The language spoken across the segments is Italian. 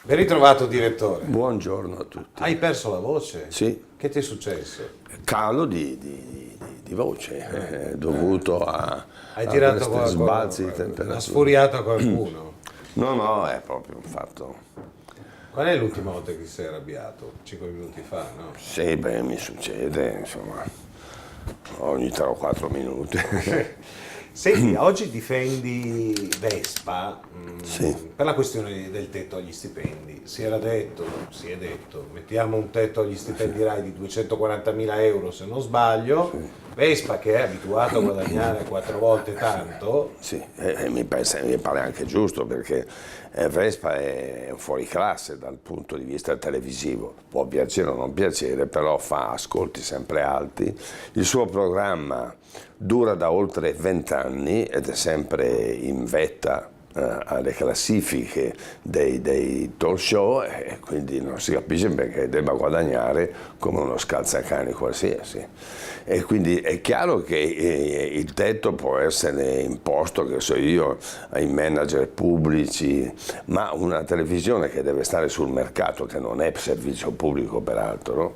Ben ritrovato direttore. Buongiorno a tutti. Hai perso la voce? Sì, Che ti è successo? calo di voce dovuto a Hai tirato questi sbalzi di ha temperatura. sfuriato qualcuno? No, è proprio un fatto. Qual è l'ultima volta che ti sei arrabbiato? 5 minuti fa, no? Sì, beh, mi succede, insomma, ogni 3 o 4 minuti. Senti, oggi difendi Vespa Sì. per la questione del tetto agli stipendi. Si è detto, mettiamo un tetto agli stipendi RAI di 240.000 euro se non sbaglio. Vespa, che è abituato a guadagnare 4 volte tanto, Sì, mi pare anche giusto perché Vespa è un fuoriclasse dal punto di vista televisivo, può piacere o non piacere, però fa ascolti sempre alti, il suo programma dura da oltre 20 anni ed è sempre in vetta alle classifiche dei talk show e quindi non si capisce perché debba guadagnare come uno scalzacani qualsiasi. E quindi è chiaro che il tetto può essere imposto, che so io, ai manager pubblici, ma una televisione che deve stare sul mercato, che non è servizio pubblico peraltro, no?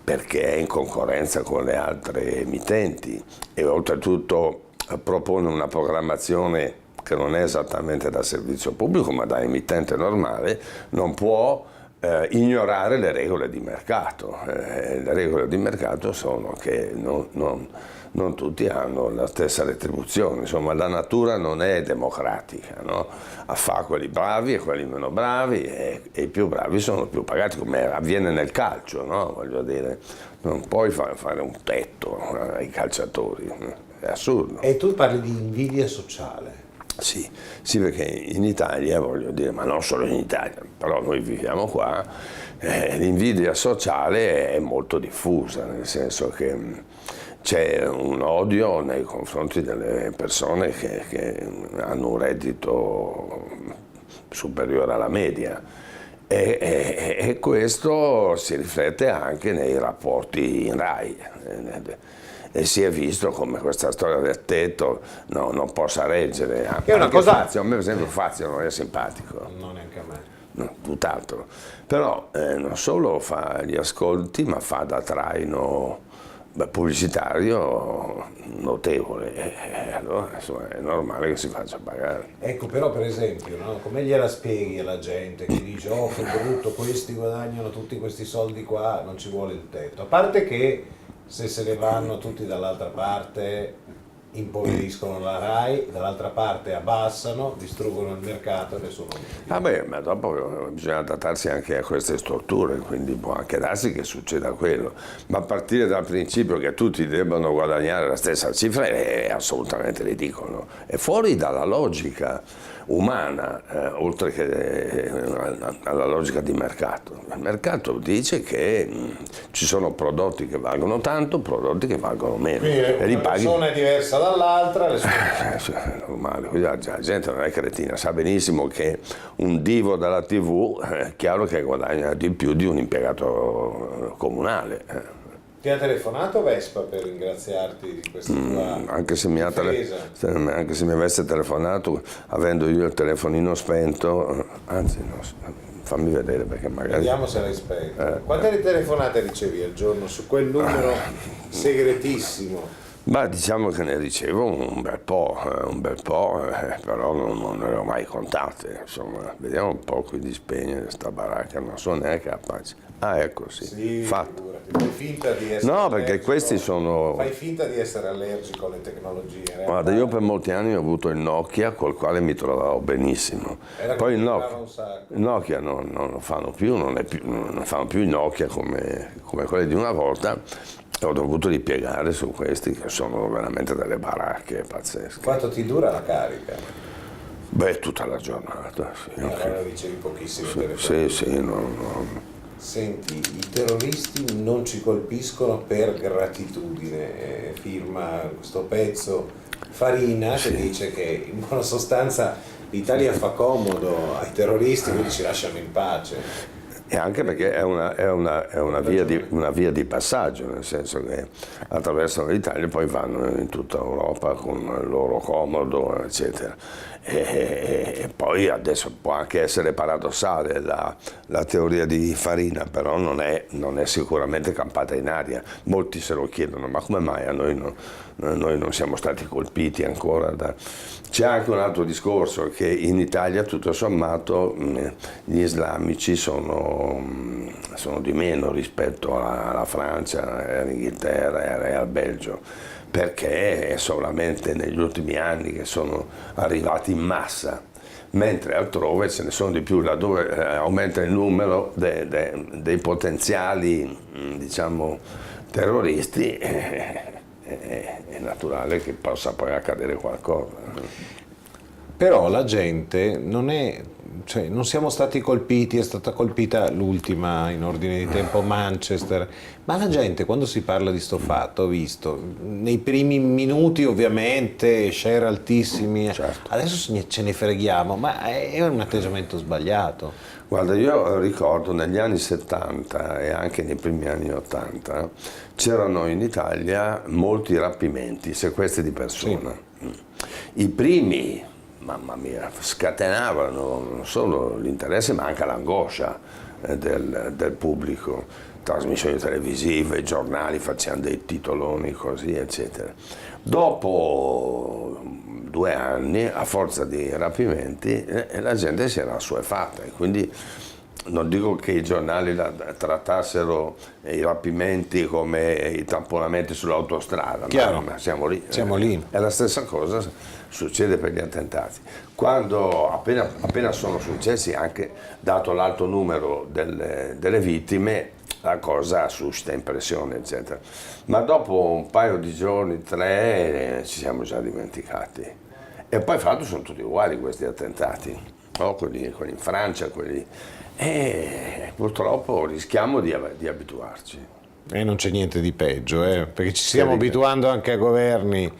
Perché è in concorrenza con le altre emittenti e oltretutto propone una programmazione che non è esattamente da servizio pubblico ma da emittente normale, non può ignorare le regole di mercato. Le regole di mercato sono che non tutti hanno la stessa retribuzione, insomma la natura non è democratica, no? Fa quelli bravi e quelli meno bravi e i più bravi sono più pagati, come avviene nel calcio, no? Voglio dire, non puoi fare un tetto ai calciatori, è assurdo. e tu parli di invidia sociale. Sì, perché in Italia, voglio dire, ma non solo in Italia, però noi viviamo qua, l'invidia sociale è molto diffusa, nel senso che c'è un odio nei confronti delle persone che hanno un reddito superiore alla media e questo si riflette anche nei rapporti in RAI. E si è visto come questa storia del tetto non possa reggere. Che è una cosa... Fazio, a me per esempio Fazio non è simpatico, Non neanche a me. no, tutt'altro, però non solo fa gli ascolti ma fa da traino pubblicitario notevole, allora insomma, è normale che si faccia pagare. Ecco, però per esempio, no? Come gliela spieghi alla gente che dice oh che brutto, questi guadagnano tutti questi soldi qua, non ci vuole il tetto. A parte che se ne vanno tutti dall'altra parte impoveriscono la RAI, dall'altra parte abbassano, distruggono il mercato e nessuno li Ah beh, ma dopo bisogna adattarsi anche a queste storture, quindi può anche darsi che succeda quello, ma a partire dal principio che tutti debbano guadagnare la stessa cifra è assolutamente ridicolo, è fuori dalla logica umana, oltre che alla logica di mercato. Il mercato dice che ci sono prodotti che valgono tanto, prodotti che valgono meno. quindi E li una paghi. persona è diversa dall'altra, È normale, la gente non è cretina, sa benissimo che un divo dalla TV è chiaro che guadagna di più di un impiegato comunale. Ti ha telefonato Vespa per ringraziarti di questa tua Anche se, anche se mi avesse telefonato avendo io il telefonino spento, anzi no, fammi vedere perché magari... Vediamo se l'hai spento. Quante telefonate ricevi al giorno su quel numero segretissimo? Ma diciamo che ne ricevo un bel po', però non ne ho mai contate, insomma, vediamo un po' qui di spegnere sta baracca, non so neanche capace. Ah, ecco, sì, fatto. Figurati, fai finta di essere No, perché allergico, questi sono... Fai finta di essere allergico alle tecnologie. Guarda, io per molti anni ho avuto il Nokia col quale mi trovavo benissimo. Era Poi il durava Nokia, un sacco. il Nokia non lo fanno più, non fanno più i Nokia come quelli di una volta. E ho dovuto ripiegare su questi che sono veramente delle baracche pazzesche. Quanto ti dura la carica? Beh, tutta la giornata, sì. Allora ricevi pochissime telefonate. Sì, no. Senti, i terroristi non ci colpiscono per gratitudine, firma questo pezzo Farina che dice che in buona sostanza l'Italia fa comodo ai terroristi, quindi ci lasciano in pace. E anche perché è una via di passaggio, nel senso che attraversano l'Italia e poi vanno in tutta Europa con il loro comodo, eccetera. E poi adesso può anche essere paradossale la teoria di Farina, però non è sicuramente campata in aria. Molti se lo chiedono, ma come mai a noi non siamo stati colpiti ancora C'è anche un altro discorso, che in Italia tutto sommato gli islamici sono di meno rispetto alla Francia, all'Inghilterra e al Belgio, perché è solamente negli ultimi anni che sono arrivati in massa, mentre altrove ce ne sono di più, laddove aumenta il numero dei potenziali, diciamo, terroristi, è naturale che possa poi accadere qualcosa. Però la gente non siamo stati colpiti, è stata colpita l'ultima in ordine di tempo Manchester, ma la gente quando si parla di sto fatto, ho visto, nei primi minuti ovviamente, share altissimi, Certo. adesso ce ne freghiamo, ma è un atteggiamento sbagliato. Guarda, io ricordo negli anni 70 e anche nei primi anni 80 c'erano in Italia molti rapimenti, sequestri di persona. I primi, mamma mia, scatenavano non solo l'interesse ma anche l'angoscia del pubblico. Trasmissioni televisive, giornali facevano dei titoloni così, eccetera. Dopo 2 anni, a forza di rapimenti, la gente si era assuefatta, e quindi non dico che i giornali trattassero i rapimenti come i tamponamenti sull'autostrada, ma siamo lì. Siamo lì. È la stessa cosa succede per gli attentati. Quando appena sono successi, anche dato l'alto numero delle vittime, la cosa suscita impressione, eccetera. Ma dopo un paio di giorni, 3, ci siamo già dimenticati. E poi fra l'altro sono tutti uguali questi attentati, no? Quelli in Francia, e purtroppo rischiamo di abituarci. E non c'è niente di peggio, perché ci stiamo abituando anche a governi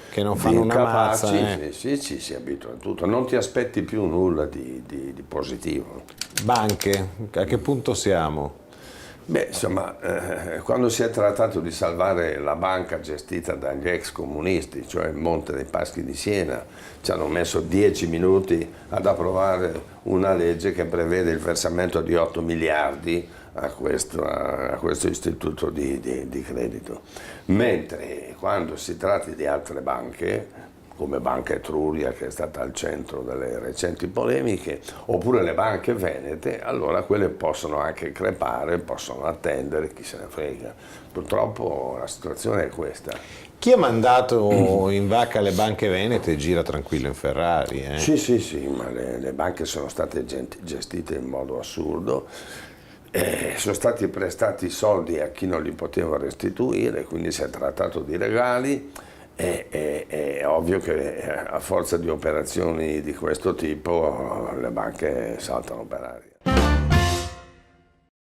che non fanno una mazza. Sì, ci si abitua a tutto, non ti aspetti più nulla di positivo. Banche, a che punto siamo? Beh, insomma, quando si è trattato di salvare la banca gestita dagli ex comunisti, cioè il Monte dei Paschi di Siena, ci hanno messo 10 minuti ad approvare una legge che prevede il versamento di 8 miliardi a questo istituto di credito. Mentre quando si tratta di altre banche, come Banca Etruria, che è stata al centro delle recenti polemiche, oppure le banche venete, allora quelle possono anche crepare, possono attendere, chi se ne frega. Purtroppo la situazione è questa. Chi ha mandato in vacca le banche venete gira tranquillo in Ferrari. Sì, ma le banche sono state gestite in modo assurdo. Sono stati prestati soldi a chi non li poteva restituire, quindi si è trattato di regali. È ovvio che a forza di operazioni di questo tipo le banche saltano per aria.